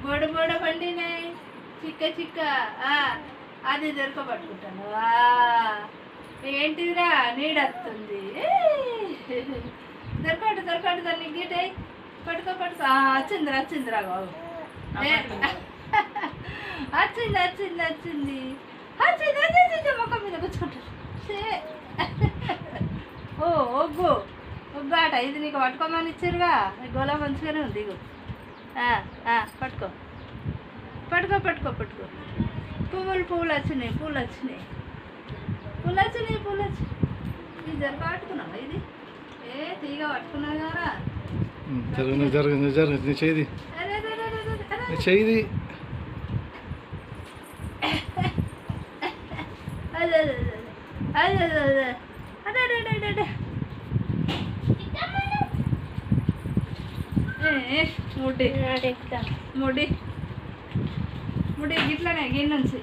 బోడ బోడ పండినాయి చిక్క చిక్క అది దొరకబట్టుకుంటాను ఏంటిదిరా నీడొస్తుంది దొరకట్టు దొరకట్టు దాన్ని గీటాయి పట్టుకో పట్టుకో వచ్చిందిరా బాబు వచ్చింది వచ్చింది వచ్చింది వచ్చింది వచ్చింది ముఖం మీద కూర్చుంటారు ఓ ఒగ్గు ఒగ్గు ఆట ఇది నీకు పట్టుకోమని ఇచ్చారుగా గోళ మంచిగానే ఉంది ఇగో పట్టుకో పట్టుకో పట్టుకో పట్టుకో పువ్వులు వచ్చినాయి ఇది జరగ పట్టుకున్నావా ఇది తీగ పట్టుకున్నావు కదా జరుగుతుంది చేయి చేయి అదే అదే అదే అదే ముడి ముడి ముడి గిట్లనే గిన్నె నుంచి